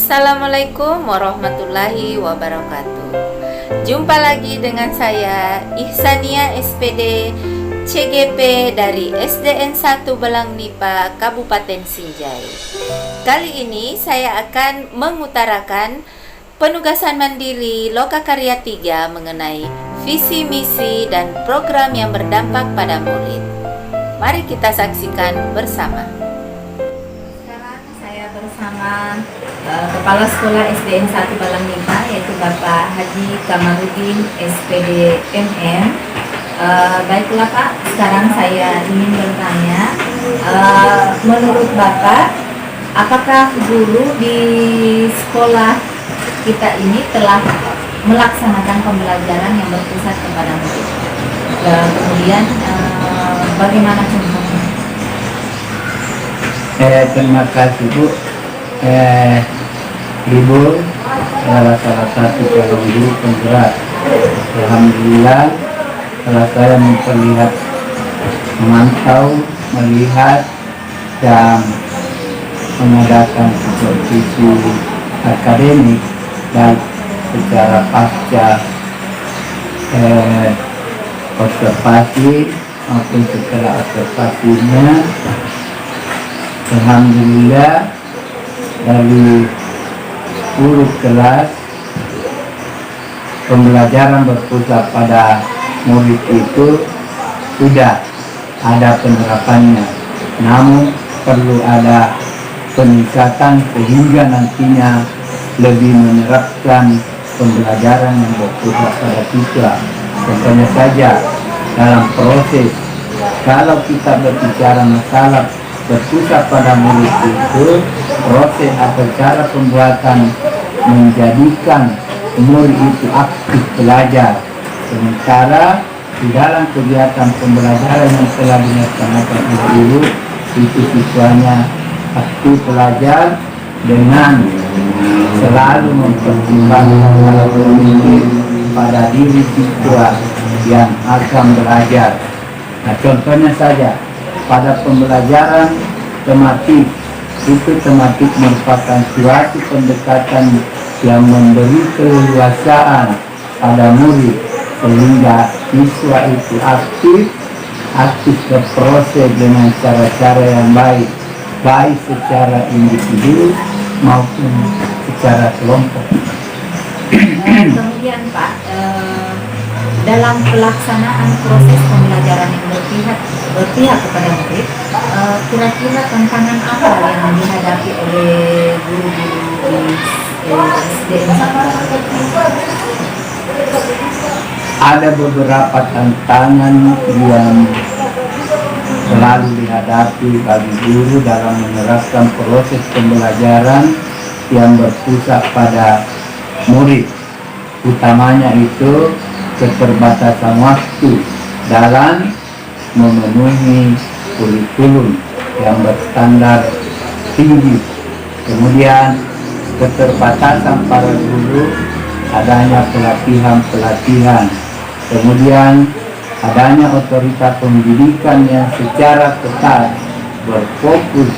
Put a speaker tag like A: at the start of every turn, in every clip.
A: Assalamualaikum warahmatullahi wabarakatuh. Jumpa lagi dengan saya Ihsania SPD CGP dari SDN 1 Belang Nipa, Kabupaten Sinjai. Kali ini saya akan mengutarakan penugasan mandiri Lokakarya 3 mengenai visi misi dan program yang berdampak pada murid. Mari kita saksikan bersama. Sekarang saya bersama Kepala Sekolah SDN 1 Belang Nipa, yaitu Bapak Haji Kamarudin SPD MM. Baiklah Pak, sekarang saya ingin bertanya, menurut Bapak, apakah guru di sekolah kita ini telah melaksanakan pembelajaran yang berpusat kepada murid? Kemudian bagaimana contohnya?
B: Terima kasih Bu. Ibu adalah salah satu calon guru penggerak. Alhamdulillah, setelah saya memantau, melihat dan mengadakan supervisi akademik dan secara pasca observasi maupun setelah observasinya, alhamdulillah dari 10 kelas pembelajaran berpusat pada murid itu sudah ada penerapannya, namun perlu ada peningkatan sehingga nantinya lebih menerapkan pembelajaran yang berpusat pada siswa. Contohnya saja dalam proses, kalau kita berbicara masalah berpusat pada murid itu, proses atau cara pembuatan menjadikan murid itu aktif belajar. Sementara di dalam kegiatan pembelajaran yang telah dilaksanakan oleh guru, itu siswanya aktif belajar dengan selalu mempertimbangkan hal positif pada diri siswa yang akan belajar. Nah, contohnya saja pada pembelajaran tematik, itu tematik merupakan suatu pendekatan yang memberi keleluasaan pada murid sehingga siswa itu aktif berproses dengan cara-cara yang baik secara individu maupun secara kelompok.
A: Kemudian Pak, dalam pelaksanaan proses pembelajaran yang berpihak kepada murid, kira-kira tantangan apa yang dihadapi oleh guru-guru di SDN?
B: Ada beberapa tantangan yang selalu dihadapi bagi guru dalam menerapkan proses pembelajaran yang berpusat pada murid. Utamanya itu keterbatasan waktu dalam memenuhi kurikulum yang berstandar tinggi. Kemudian keterbatasan para guru, adanya pelatihan. Kemudian adanya otoritas pendidikan yang secara ketat berfokus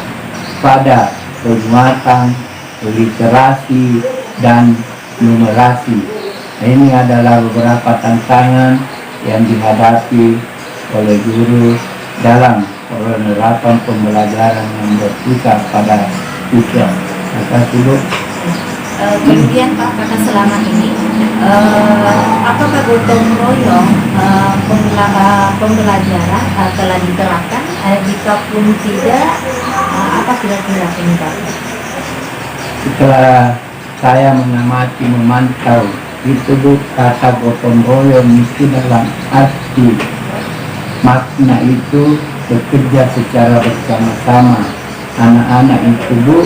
B: pada penguatan literasi dan numerasi. Ini adalah beberapa tantangan yang dihadapi oleh guru dalam penerapan pembelajaran yang berpusat pada siswa. Terima kasih Bu.
A: Kemudian Pak, karena selama ini apakah gotong royong pembelajaran telah diterapkan? Jika pun tidak, apa kira-kira penyebabnya?
B: Setelah saya mengamati, memantau, itu Bu, kata gotong royong itu dalam arti makna itu bekerja secara bersama-sama. Anak-anak itu Bu,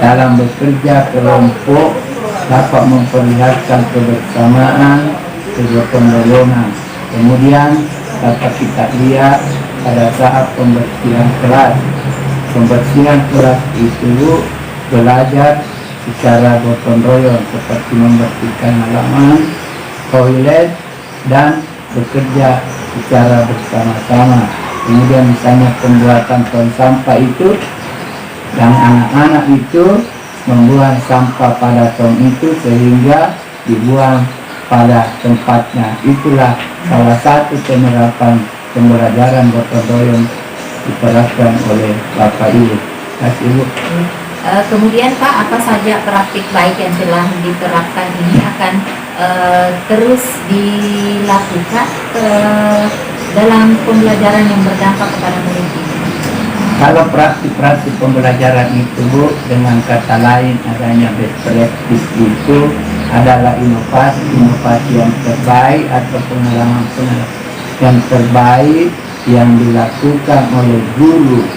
B: dalam bekerja kelompok dapat memperlihatkan kebersamaan, kegotong royongan. Kemudian dapat kita lihat pada saat pembersihan kelas. Pembersihan kelas itu belajar secara gotong royong seperti membersihkan halaman, toilet, dan bekerja secara bersama-sama. Kemudian misalnya pembuatan tong sampah itu, dan anak-anak itu membuang sampah pada tong itu sehingga dibuang pada tempatnya. Itulah salah satu penerapan pembelajaran gotong royong diterapkan oleh Bapak Ibu. Kasih Ibu.
A: Kemudian Pak, apa saja praktik baik yang telah diterapkan ini akan terus dilakukan dalam pembelajaran yang berdampak kepada murid ini?
B: Kalau praktik-praktik pembelajaran itu Bu, dengan kata lain adanya best practice itu adalah inovasi yang terbaik atau pengalaman yang terbaik yang dilakukan oleh guru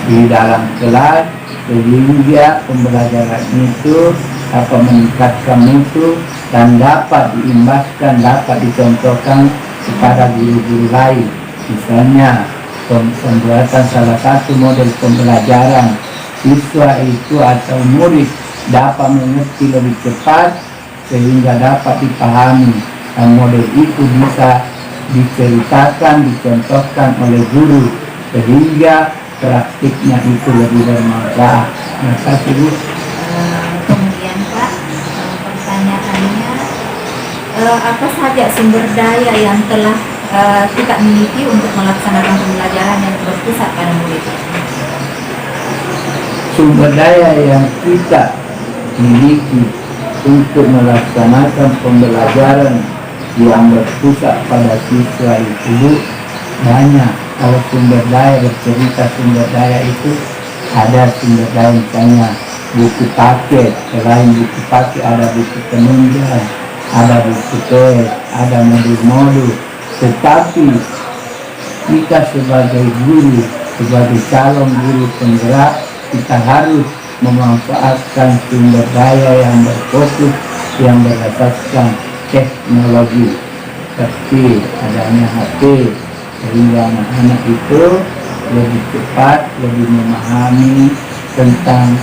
B: di dalam kelas sehingga pembelajaran itu meningkatkan itu dan dapat diimbaskan, dapat dicontohkan kepada guru-guru lain. Misalnya pembuatan salah satu model pembelajaran, siswa itu atau murid dapat mengerti lebih cepat sehingga dapat dipahami, dan model itu bisa diceritakan, dicontohkan oleh guru sehingga praktiknya itu lebih bermanfaat. Terima kasih Bu.
A: Kemudian Pak, pertanyaannya, apa saja sumber daya yang telah kita miliki untuk melaksanakan pembelajaran yang berpusat pada murid?
B: Sumber daya yang kita miliki untuk melaksanakan pembelajaran yang berpusat pada siswa itu banyak. Kalau sumber daya, bercerita sumber daya itu ada sumber daya misalnya buku paket, selain buku paket ada buku penunjang, ada buku tes, ada modul-modul. Tetapi kita sebagai guru, sebagai calon guru penggerak, kita harus memanfaatkan sumber daya yang berfokus, yang berasaskan teknologi, seperti adanya HP, sehingga anak-anak itu lebih cepat, lebih memahami tentang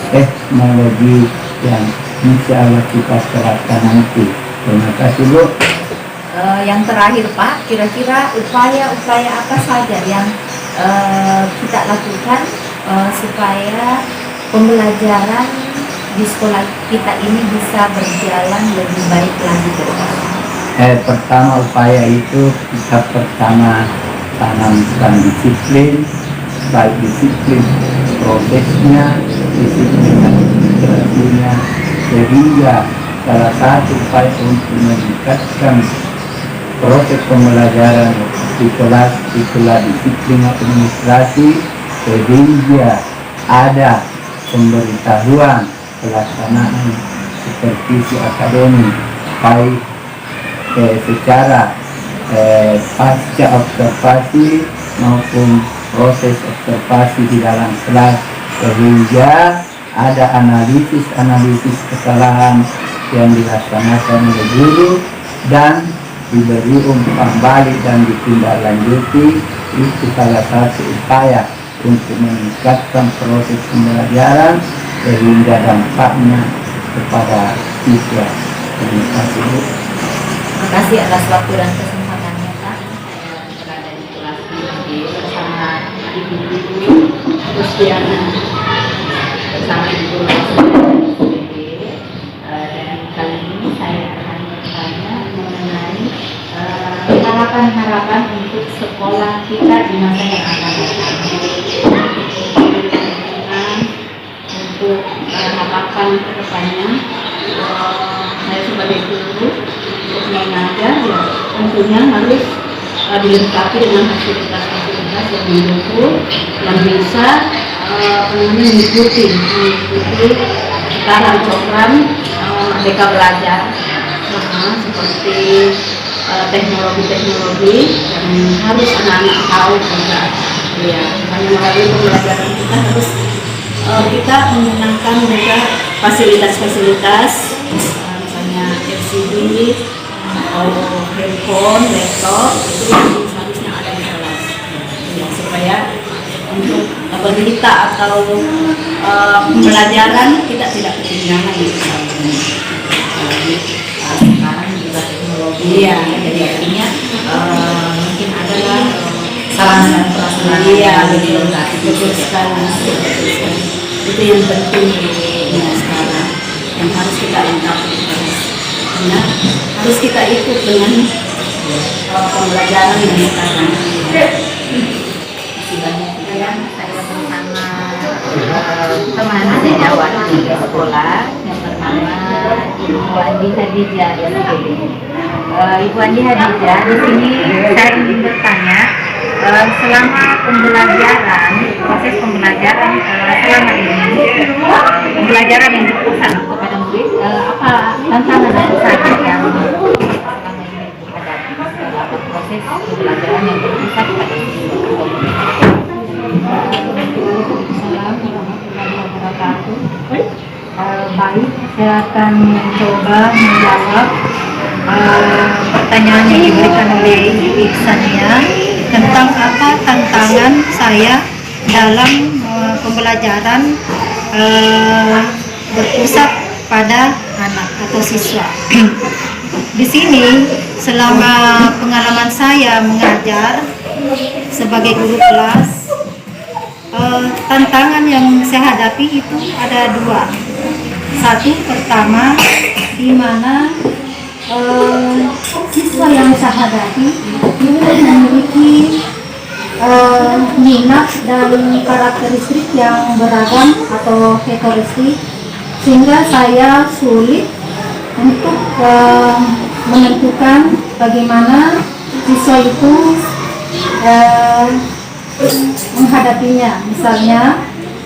B: teknologi yang insya Allah kita terapkan nanti. Terima kasih Bu.
A: Yang terakhir Pak, kira-kira upaya-upaya apa saja yang kita lakukan supaya pembelajaran di sekolah kita ini bisa berjalan lebih baik lagi ke depan?
B: Pertama upaya itu kita pertama tanamkan disiplin, baik disiplin prosesnya, disiplin administrasinya, sehingga salah satu upaya untuk meningkatkan proses pembelajaran di kelas itulah disiplin administrasi, sehingga ada pemberitahuan pelaksanaan supervisi akademik baik secara pasca observasi maupun proses observasi di dalam kelas, sehingga ada analisis kesalahan yang dilaksanakan oleh guru dan diberi umpan balik dan ditindaklanjuti. Itu salah satu upaya untuk meningkatkan proses pembelajaran sehingga dampaknya kepada siswa. Terima kasih Bu.
A: Terima kasih atas waktu dan kesempatannya Pak. Saya berada di kelas IPB bersama ibu-ibu Rustiana bersama ibu IPB, dan kali ini saya akan bertanya mengenai harapan-harapan untuk sekolah kita di masa yang akan datang. Untuk harapan ke depannya, saya sebagai guru untuk mengajar ya tentunya harus dilengkapi dengan fasilitas-fasilitas yang mendukung, yang bisa mengikuti sekarang program Merdeka Belajar, seperti teknologi-teknologi yang harus anak-anak tahu juga. Ya, hanya melalui pembelajaran kita harus kita menggunakan juga fasilitas-fasilitas, misalnya LCD atau handphone, laptop, itu yang seharusnya ada di kelas, ya, supaya untuk berita atau pembelajaran kita tidak ketinggalan di kelas. Sekarang juga teknologi, ya, jadi artinya mungkin adalah sarana dan prasarana, betul sekali. Itu yang penting. dengan cara yang harus kita lengkapi karena harus kita ikut dengan pembelajaran yang sekarang. Masih banyak yang saya bersama teman sejawat di sekolah yang bernama Ibu Andi Hadijah. Ibu Andi Hadijah, di sini saya ingin bertanya, selama pembelajaran, proses pembelajaran selama ini, pembelajaran yang berpusat kepada murid, apa tantangan dan usaha yang selama ini dihadapi dalam proses pembelajaran yang berpusat pada siswa? Assalamualaikum warahmatullahi wabarakatuh. Baik, saya akan mencoba menjawab pertanyaan yang diberikan oleh Ibu Iksania tentang apa tantangan saya dalam pembelajaran berpusat pada anak atau siswa. Di sini selama pengalaman saya mengajar sebagai guru kelas, tantangan yang saya hadapi itu ada dua. Satu, pertama, di mana siswa yang saya hadapi itu memiliki minat dan karakteristik yang beragam atau heterogenik, sehingga saya sulit untuk menentukan bagaimana siswa itu menghadapinya. Misalnya,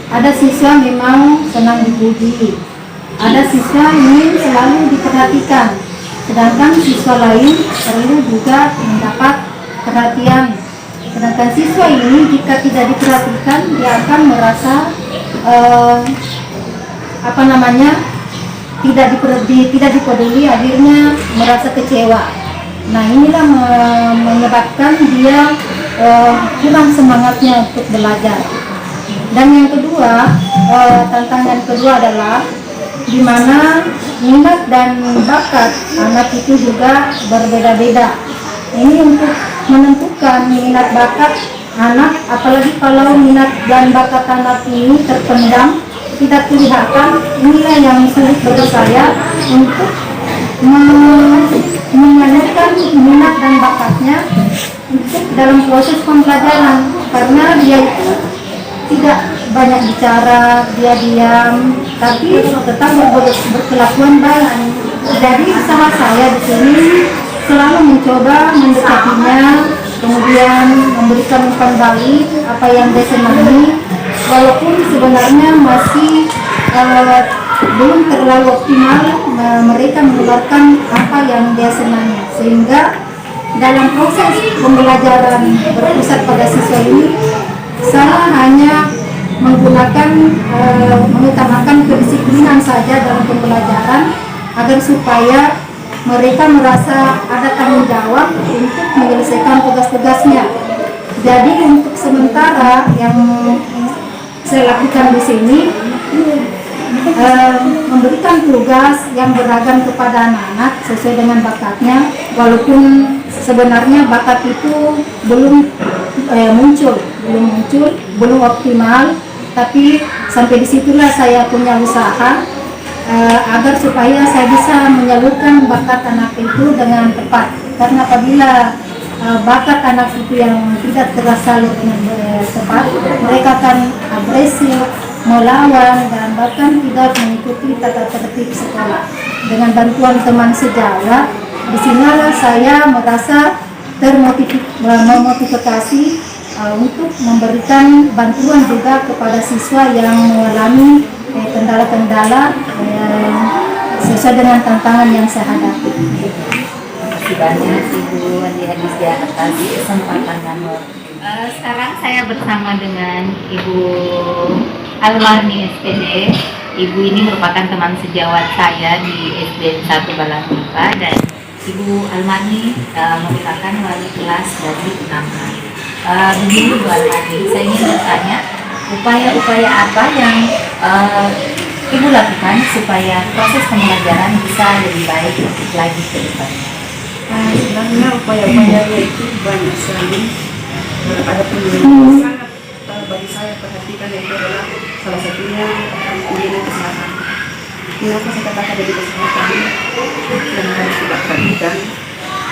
A: ada siswa memang senang dipuji, ada siswa ingin selalu diperhatikan, sedangkan siswa lain perlu juga mendapat perhatian. Sedangkan siswa ini jika tidak diperhatikan, dia akan merasa tidak dipeduli, akhirnya merasa kecewa. Nah, inilah menyebabkan dia kurang semangatnya untuk belajar. Dan yang kedua, tantangan kedua adalah di mana minat dan bakat anak itu juga berbeda-beda. Ini untuk menentukan minat bakat anak, apalagi kalau minat dan bakat anak ini terpendam, tidak kelihatan, inilah yang sulit bagi saya untuk menyalurkan minat dan bakatnya untuk dalam proses pembelajaran, karena dia itu tidak banyak bicara, dia diam, tapi tetap berkelakuan baik. Jadi usaha saya di sini selalu mencoba mendekatinya, kemudian memberikan umpan balik apa yang dia senangi, walaupun sebenarnya masih belum terlalu optimal mereka mengeluarkan apa yang dia senangi, sehingga dalam proses pembelajaran berpusat pada siswa ini saya hanya mengutamakan kedisiplinan saja dalam pembelajaran agar supaya mereka merasa ada tanggung jawab untuk menyelesaikan tugas-tugasnya. Jadi untuk sementara yang saya lakukan di sini memberikan tugas yang beragam kepada anak-anak sesuai dengan bakatnya, walaupun sebenarnya bakat itu belum muncul, belum optimal, tapi sampai disitulah saya punya usaha agar supaya saya bisa menyalurkan bakat anak itu dengan tepat. Karena apabila bakat anak itu yang tidak tersalur dengan tepat, mereka akan agresif, melawan, dan bahkan tidak mengikuti tata tertib sekolah. Dengan bantuan teman sejawat, di sinilah saya merasa termotivasi untuk memberikan bantuan juga kepada siswa yang mengalami kendala-kendala sesuai dengan tantangan yang saya hadapi. Terima kasih banyak Ibu Andi Hadijah atas kesempatan kamu. Sekarang saya bersama dengan Ibu Almarni SPD. Ibu ini merupakan teman sejawat saya di SD 1 Balangmuka, dan Ibu Almarni merupakan wali kelas dari 6A. Begini Bu Almarni, saya ingin bertanya, upaya-upaya apa yang Ibu lakukan supaya proses pembelajaran bisa lebih baik lagi ke depannya?
C: Sebenarnya upaya-upayanya itu banyak sekali. Ada pembelajaran sangat bagi saya perhatikan, yaitu adalah salah satunya pembinaan kesehatan. Kenapa saya katakan dari kesehatan yang harus kita perhatikan?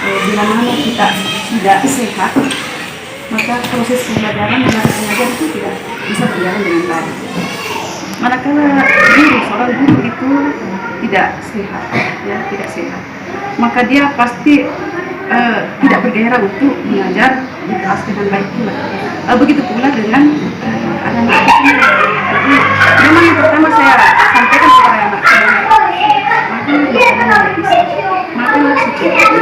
C: Bila mana kita tidak sehat, maka proses pembelajaran dan pengajaran itu tidak bisa berjalan dengan baik. Manakala seorang guru itu tidak sehat, ya tidak sehat, maka dia pasti tidak bergairah untuk mengajar di kelas dengan baik pula. Begitu pula dengan anak-anak itu sendiri. Jadi memang yang pertama saya sampaikan kepada anak saya, makanlah secukupnya,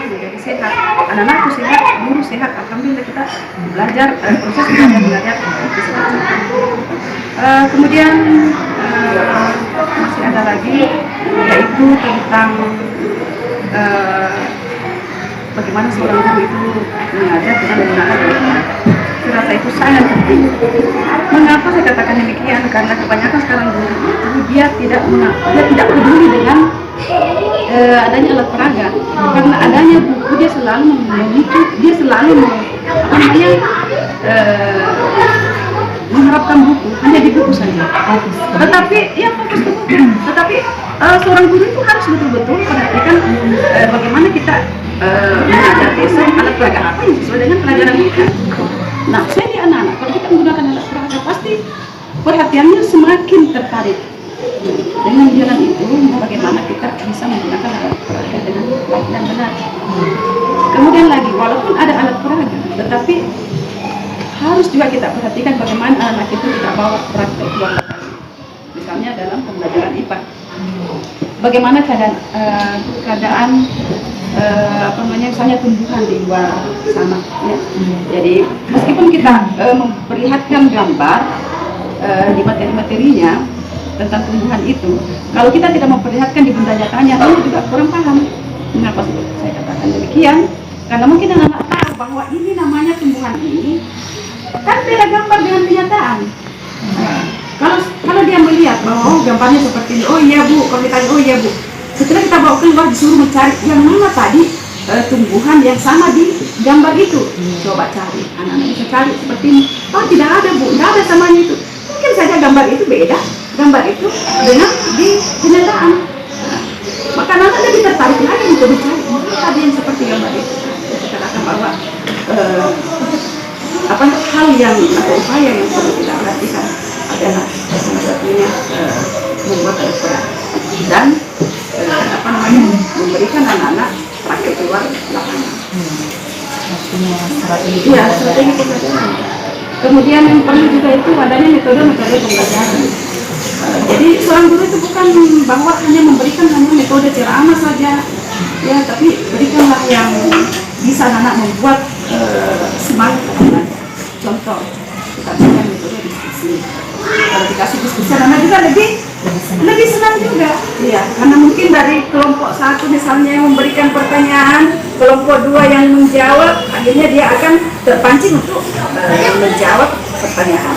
C: menjadi sehat. Anak-anakku sehat, guru sehat, alhamdulillah kita belajar, proses belajar itu sehat. Kemudian masih ada lagi, yaitu tentang bagaimana seorang guru itu mengajar dengan menggunakan Al-Quran. Saya rasa itu sangat penting. Mengapa saya katakan demikian? Karena kebanyakan sekarang guru itu dia tidak peduli dengan adanya alat peraga. Karena adanya buku dia selalu memicu, dia selalu mengharapkan buku, hanya di buku saja. Tetapi ya fokus ke buku. Tetapi seorang guru itu harus betul-betul perhatikan bagaimana kita mengajar besok alat peraga apa yang sesuai dengan pelajaran kita. Nah, saya di anak-anak, kalau kita menggunakan alat peraga pasti perhatiannya semakin tertarik dengan jalan itu. Bagaimana kita bisa menggunakan alat peraga dengan baik dan benar. Kemudian lagi, walaupun ada alat peraga, tetapi harus juga kita perhatikan bagaimana anak itu kita bawa praktek luar negeri. Misalnya dalam pembelajaran IPA. Bagaimana keadaan misalnya tumbuhan di luar sana. Ya. Jadi meskipun kita memperlihatkan gambar di materi-materinya tentang tumbuhan itu, kalau kita tidak memperlihatkan di benda nyatanya, lalu juga kurang paham. Mengapa saya katakan demikian? Karena mungkin anak-anak tahu bahwa ini namanya tumbuhan ini, kan beda gambar dengan kenyataan. Kalau dia melihat bahwa gambarnya seperti ini, oh iya bu, kalau ditanya oh iya bu, setelah kita bawa keluar disuruh mencari yang mana tadi tumbuhan yang sama di gambar itu. Coba cari, anak-anak bisa cari seperti ini. Oh tidak ada bu, tidak ada samanya itu. Mungkin saja gambar itu beda, gambar itu dengan di kenyataan. Maka anak-anak lebih tertarik lagi untuk mencari mana tadi yang seperti gambar itu. Kita akan bawa hal yang atau upaya yang perlu kita perhatikan adalah salah satunya membuat Al-Quran dan memberikan anak-anak praktek keluar lapangan. Iya, strategi pembelajaran. Kemudian yang perlu juga itu adanya metode pembelajaran. Jadi seorang guru itu bukan bahwa hanya memberikan metode ceramah saja, ya, tapi berikanlah yang bisa anak membuat semangat belajar. Contoh, kita berikan metode diskusi. Kalau dikasih diskusi, anak juga lebih senang juga. Iya, karena mungkin dari kelompok satu misalnya yang memberikan pertanyaan, kelompok dua yang menjawab, akhirnya dia akan terpancing untuk menjawab pertanyaan.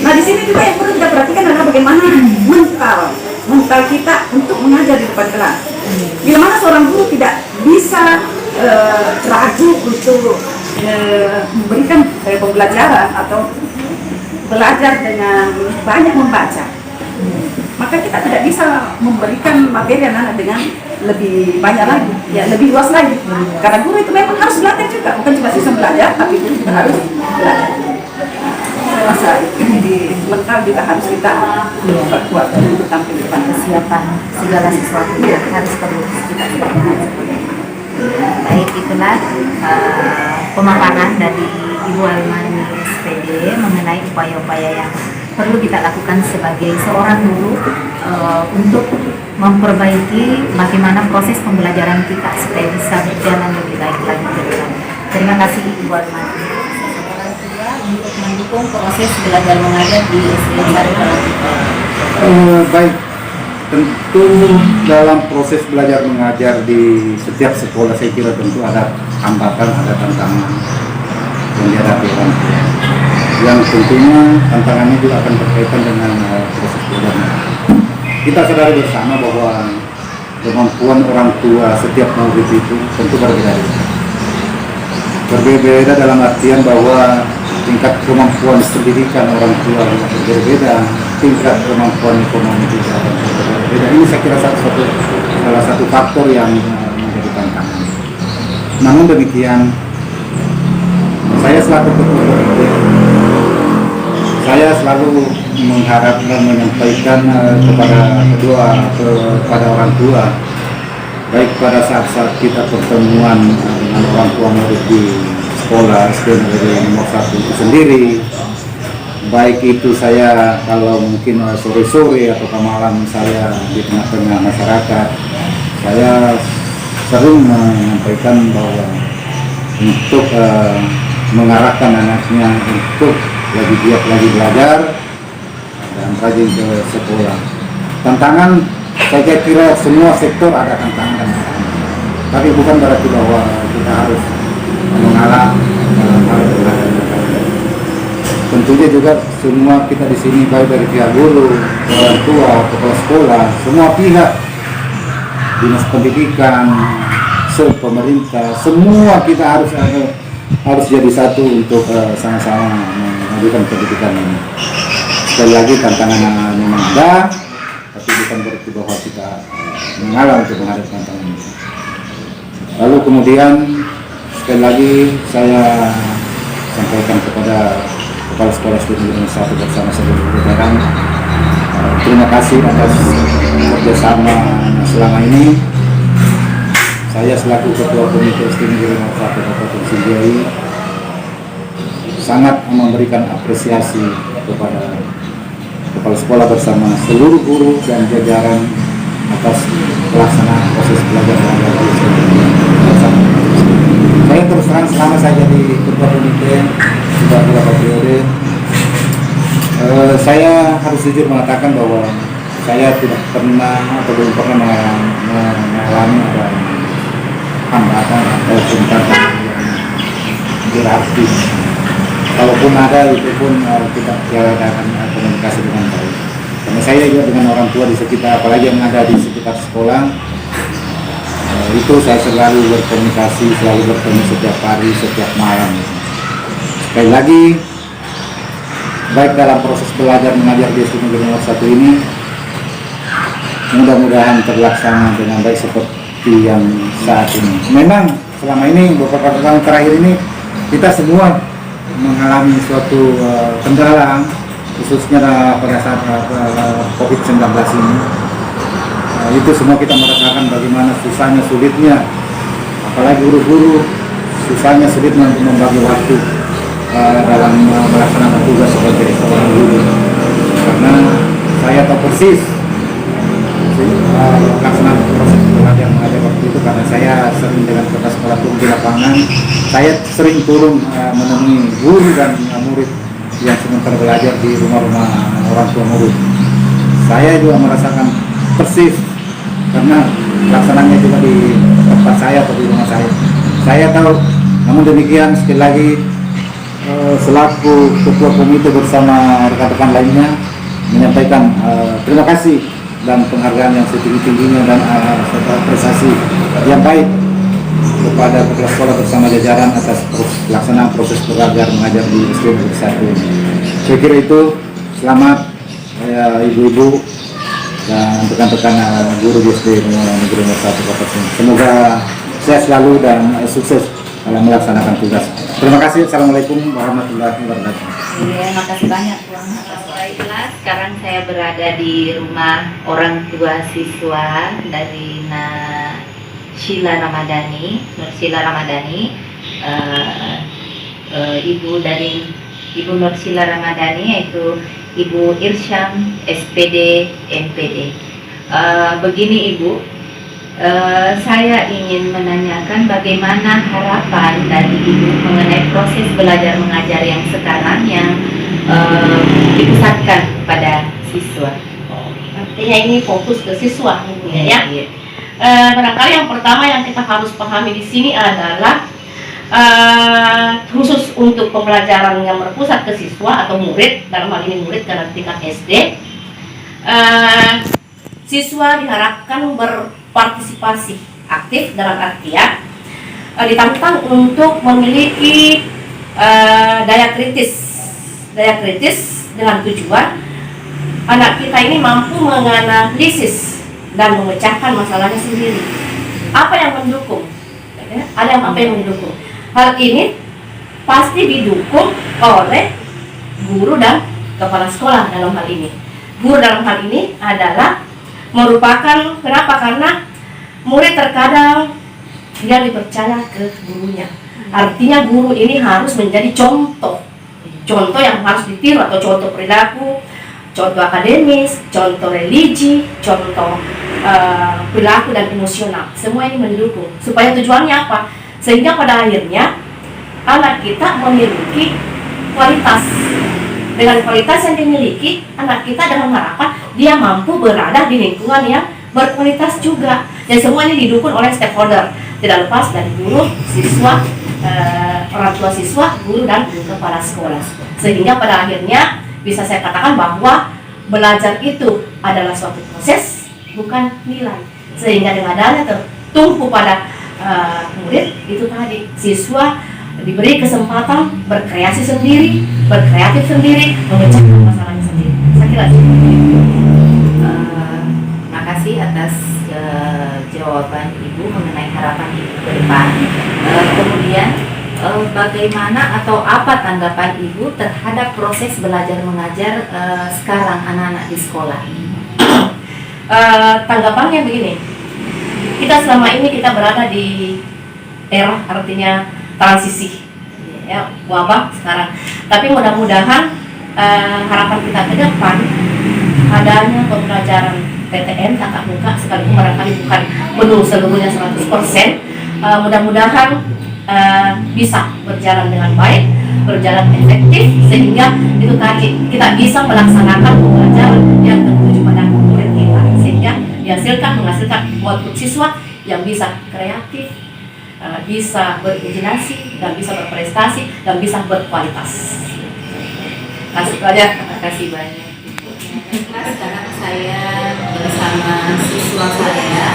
C: Nah, di sini juga yang perlu kita perhatikan adalah bagaimana mental kita untuk mengajar di depan kelas. Bila mana seorang guru tidak bisa ragu untuk memberikan pembelajaran atau belajar dengan banyak membaca, maka kita tidak bisa memberikan materi anak-anak dengan lebih banyak lagi, ya lebih luas lagi. Karena guru itu memang harus belajar juga, bukan cuma sistem belajar, tapi guru juga harus belajar. Saya rasa jadi mental juga harus kita perkuat untuk tampil di depan.
A: Kesiapan segala sesuatu yang harus perlu kita siapkan. Baik, itulah pemaparan dari Ibu Almani SPD mengenai upaya-upaya yang perlu kita lakukan sebagai seorang guru untuk memperbaiki bagaimana proses pembelajaran kita supaya bisa berjalan lebih baik lagi ke depan. Terima kasih Ibu Almani. Untuk mendukung proses belajar mengajar di SD Sari Palatiga.
D: Baik, tentu dalam proses belajar mengajar di setiap sekolah saya kira tentu ada hambatan, ada tantangan yang dihadapi orang tua. Yang tentunya tantangannya juga akan berkaitan dengan proses belajar mengajar. Kita sadari bersama bahwa kemampuan orang tua setiap murid itu tentu berbeda-beda. Berbeda dalam artian bahwa tingkat kemampuan pendidikan orang tua juga berbeda. tingkat kemampuan ekonomi juga berbeda. Ini saya kira salah satu faktor yang menjadi tantangan. Namun demikian, saya selaku ketua komite, saya selalu mengharap dan menyampaikan kepada orang tua, baik pada saat-saat kita pertemuan dengan orang tua murid di sekolah SD Negeri Nomor 1 itu sendiri, baik itu saya kalau mungkin sore-sore atau malam saya di tengah-tengah masyarakat, saya sering menyampaikan bahwa untuk mengarahkan anaknya untuk lebih giat lagi belajar dan rajin ke sekolah. Tantangan saya kira semua sektor ada tantangan, tapi bukan berarti bahwa kita harus mengalah dalam hal belajar. Tentunya juga semua kita di sini, baik dari pihak guru, orang tua, kepala sekolah, semua pihak, dinas pendidikan, pemerintah, semua kita harus jadi satu untuk sama-sama memajukan pendidikan ini. Sekali lagi tantangan memang ada, tapi bukan berarti bahwa kita mengalah untuk menghadapi tantangan ini. Lalu kemudian sekali lagi saya sampaikan kepada Kepala Sekolah SD Negeri 1 bersama seluruh jajaran, terima kasih atas kerjasama selama ini. Saya selaku Ketua Komite SD Negeri Nomor 1 Kabupaten Sinjai sangat memberikan apresiasi kepada kepala sekolah bersama seluruh guru dan jajaran atas pelaksanaan proses belajar mengajar di bersama. Saya terus terang selama saya jadi Ketua Komite sudah beberapa periode, saya harus jujur mengatakan bahwa saya tidak pernah atau belum pernah mengalami hambatan atau tantangan yang berarti. Kalaupun ada, itu pun kita akan komunikasi dengan baik. Karena saya juga dengan orang tua di sekitar, apalagi yang ada di sekitar sekolah, itu saya selalu berkomunikasi, selalu bertemu setiap hari, setiap malam. Sekali lagi, baik dalam proses belajar mengajar di SD Negeri Nomor 1 ini, mudah-mudahan terlaksana dengan baik seperti yang saat ini. Memang selama ini beberapa tahun terakhir ini kita semua mengalami suatu kendala, khususnya pada saat COVID-19 ini. Itu semua kita merasakan bagaimana susahnya, sulitnya, apalagi guru-guru susahnya, sulitnya untuk membagi waktu dalam melaksanakan tugas sebagai seorang guru. Karena saya tahu persis pelaksanaan proses belajar mengajar waktu itu, karena saya sering dengan kepala sekolah turun di lapangan. Saya sering turun menemui guru dan murid yang sementara belajar di rumah-rumah orang tua murid. Saya juga merasakan persis, karena pelaksanaannya juga di tempat saya atau di rumah saya. Saya tahu, namun demikian sekali lagi selaku ketua komite bersama rekan-rekan lainnya menyampaikan terima kasih dan penghargaan yang setinggi-tingginya dan prestasi yang baik kepada kepala sekolah bersama jajaran atas pelaksanaan proses belajar mengajar di SD Negeri 1. Saya kira itu. Selamat ibu-ibu dan rekan-rekan guru di SD Negeri Nomor 1 Kabupaten. Semoga sehat selalu dan sukses dalam melaksanakan tugas. Terima kasih. Assalamualaikum warahmatullahi wabarakatuh.
A: Iya, makasih banyak Bang. Baiklah, sekarang saya berada di rumah orang tua siswa dari Sheila Ramadhani, Nur Sheila Ramadhani, ibu dari Ibu Nur Sheila Ramadhani, yaitu Ibu Irsyam SPD MPD. Begini Ibu, saya ingin menanyakan bagaimana harapan dari Ibu mengenai proses belajar mengajar yang sekarang yang dipusatkan pada siswa.
E: Artinya ini fokus ke siswa ya.
A: Iya.
E: Barangkali yang pertama yang kita harus pahami di sini adalah khusus untuk pembelajaran yang berpusat ke siswa atau murid, dalam hal ini murid dalam tingkat SD, siswa diharapkan berpartisipasi aktif dalam artian ditantang untuk memiliki daya kritis dengan tujuan anak kita ini mampu menganalisis dan memecahkan masalahnya sendiri. Apa yang mendukung? Ada apa yang mendukung? Hal ini pasti didukung oleh guru dan kepala sekolah dalam hal ini. Guru dalam hal ini adalah merupakan, kenapa? Karena murid terkadang dia dipercaya ke gurunya. Artinya guru ini harus menjadi contoh yang harus ditiru, atau contoh perilaku, contoh akademis, contoh religi, contoh perilaku dan emosional. Semua ini mendukung. Supaya tujuannya apa? Sehingga pada akhirnya anak kita memiliki kualitas. Dengan kualitas yang dimiliki, anak kita dengan harapan dia mampu berada di lingkungan yang berkualitas juga. Dan semua ini didukung oleh stakeholder, tidak lepas dari guru, siswa, orang tua siswa, guru dan kepala sekolah. Sehingga pada akhirnya bisa saya katakan bahwa belajar itu adalah suatu proses, bukan nilai. Sehingga dengan adanya tertumpu pada murid itu tadi, siswa diberi kesempatan berkreasi sendiri, berkreatif sendiri, memecahkan masalahnya sendiri. Saya kira seperti itu.
A: Makasih atas jawaban Ibu mengenai harapan Ibu ke depan. Kemudian bagaimana atau apa tanggapan Ibu terhadap proses belajar mengajar sekarang anak-anak di sekolah?
E: Tanggapannya begini, kita selama ini kita berada di era, artinya transisi, ya, wabah sekarang. Tapi mudah-mudahan harapan kita ke depan adanya pembelajaran PTM tatap muka, sekalipun barangkali bukan penuh seluruhnya 100%, mudah-mudahan bisa berjalan dengan baik, berjalan efektif, sehingga itu tadi kita bisa melaksanakan pembelajaran yang tertuju pada murid kita, sehingga menghasilkan output siswa yang bisa kreatif, bisa berimajinasi, dan bisa berprestasi, dan bisa berkualitas.
A: Terima kasih banyak. Sekarang saya bersama siswa saya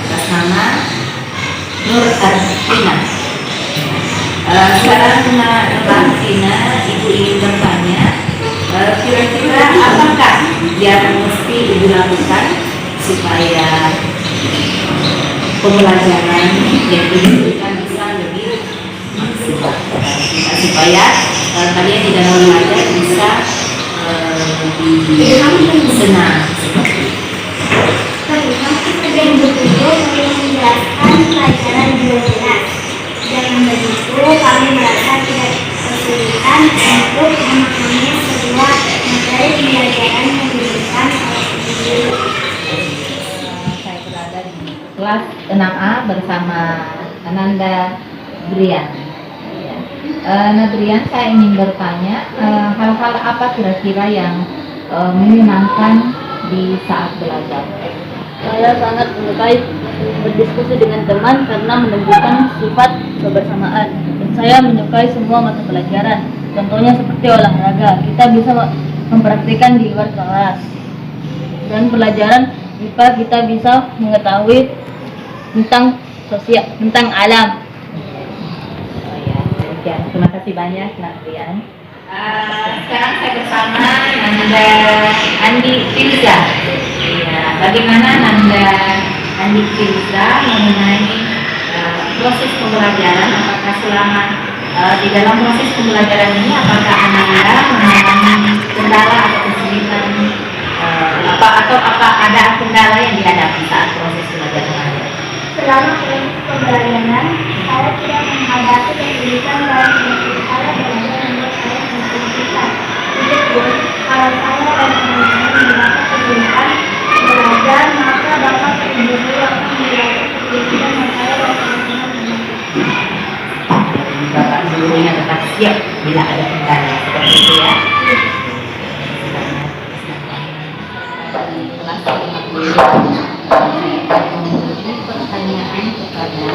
A: atas nama Nur Artina. Sekarang Nur Artina, Ibu ingin bertanya, kira-kira apakah yang mesti Ibu lakukan supaya pembelajaran yang diberikan bisa lebih maksimal, supaya kalian di dalam belajar bisa lebih senang.
F: Yang betul menjelaskan pelajaran biogenas. Dengan begitu kami merasa tidak kesulitan untuk memahami sebuah materi pembelajaran yang diberikan oleh guru.
A: Saya berada di kelas 6A bersama Ananda Brian. Nadrian, saya ingin bertanya hal-hal apa kira-kira yang menyenangkan di saat belajar?
G: Saya sangat menyukai berdiskusi dengan teman karena menunjukkan sifat kebersamaan. Dan saya menyukai semua mata pelajaran. Contohnya seperti olahraga, kita bisa mempraktikkan di luar kelas. Dan pelajaran IPA kita bisa mengetahui tentang sosial, tentang alam.
A: Terima kasih banyak, Nadrian. Sekarang saya bersama Nanda Andi Firza. Ya, bagaimana Nanda Andi Firza mengenai proses pembelajaran? Apakah selama di dalam proses pembelajaran ini, apakah Ananda mengalami kendala atau kesulitan? Apa ada kendala yang dihadapi saat proses belajar mengajar?
F: Selama proses pembelajaran, saya tidak menghadapi kesulitan dalam proses saya belajar membuat saya kesulitan. Meskipun kalau saya dan teman-teman merasa kesulitan belajar, maka Bapak Ibu akan menjadi kesulitan dan saya dan teman-teman.
A: Bapak gurunya tetap siap bila ada kendala seperti itu ya. Di kelas 50 saya akan memberi pertanyaan kepada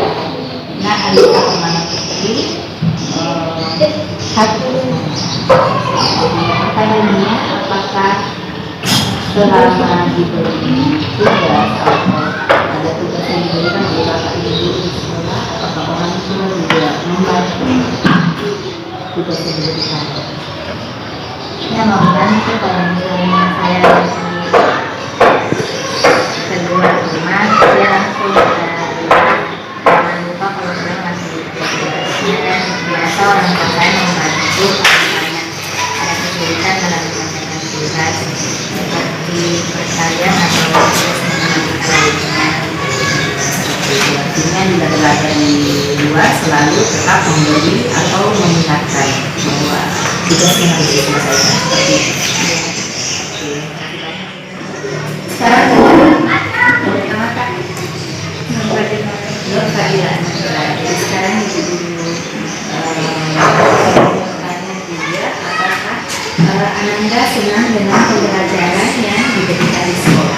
A: Nak Alisa Permana Putri. Satu pertanyaannya, apakah selama diberi tugas atau ada tugas yang diberikan oleh Bapak Ibu di sekolah, apakah orang tua juga membantu tugas yang diberikan?
F: Ya, mudah-mudahan itu kalau
A: berada di luar selalu tetap memberi atau mengingatkan bahwa tugasnya harus diselesaikan seperti itu. Sekarang pertama kan belum keadilan. Jadi sekarang itu dulu bertanya juga apakah Ananda senang dengan pembelajaran yang diberikan di sekolah.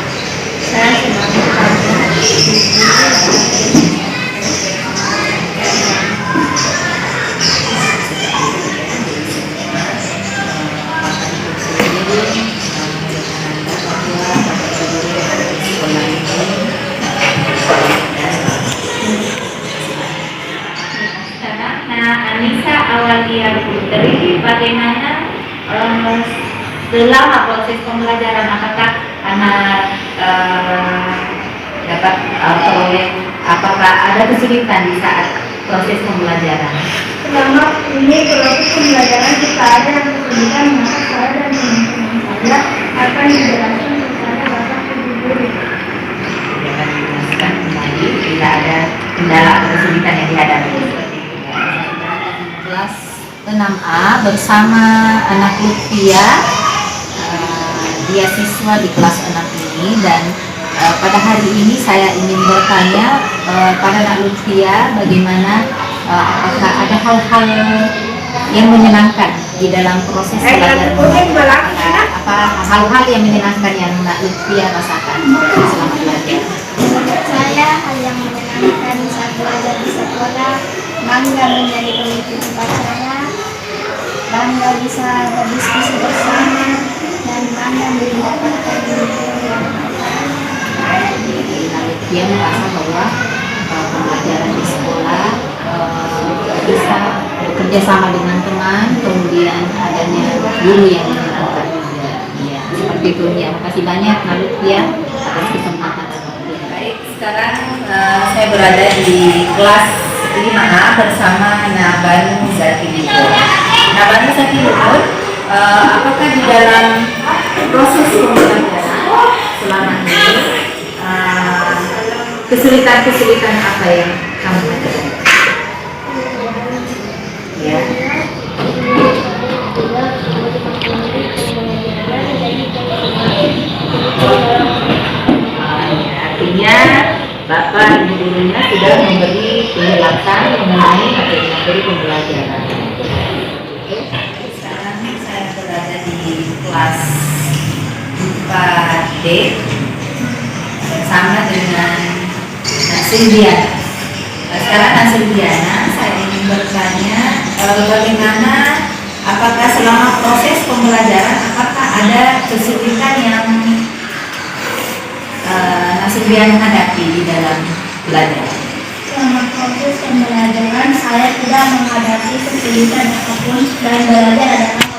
A: Saya senang Anissa Awalia Putri, bagaimana selama proses pembelajaran apakah anak dapat apakah ada kesulitan di saat proses pembelajaran?
F: Selama ini proses pembelajaran kita ada kesulitan, maka saya dan teman-teman saya akan menjelaskan kepada Bapak Ibu guru.
A: Dapat dijelaskan kembali bila ada kendala atau kesulitan yang dihadapi. Kelas 6A bersama anak Lutfia, dia siswa di kelas 6 ini, dan pada hari ini saya ingin bertanya pada anak Lutfia bagaimana apakah ada hal-hal yang menyenangkan di dalam proses belajar mengajar, apa hal-hal yang menyenangkan yang Nak Lutfia rasakan selama belajar?
F: Menurut saya, hal yang menyenangkan saat belajar di sekolah, bangga menjadi pemimpin upacara, bangga bisa berdiskusi bersama, dan bangga mendapatkan ilmu yang
A: Dia merasa bahwa pembelajaran di sekolah bisa bekerja sama dengan teman, kemudian adanya guru yang menyenangkan juga. Ya, seperti itu ya. Makasih banyak Nak Lutfia atas kesempatan. Baik, sekarang saya berada di kelas 5A bersama Naban Zatilipur. Naban Zatilipur, apakah di dalam proses pembelajaran selama ini kesulitan-kesulitan apa yang kamu hadapi? Ya. Artinya Bapak Ibu gurunya sudah memberi penjelasan mengenai materi pembelajaran. Oke, sekarang saya berada di kelas 4D bersama dengan Silviana. Sekarang Silviana, saya ingin bertanya bagaimana, apakah selama proses pembelajaran apakah ada kesulitan yang Silviana hadapi di dalam belajar?
F: selama proses pembelajaran saya tidak menghadapi kesulitan apapun dan belajar adalah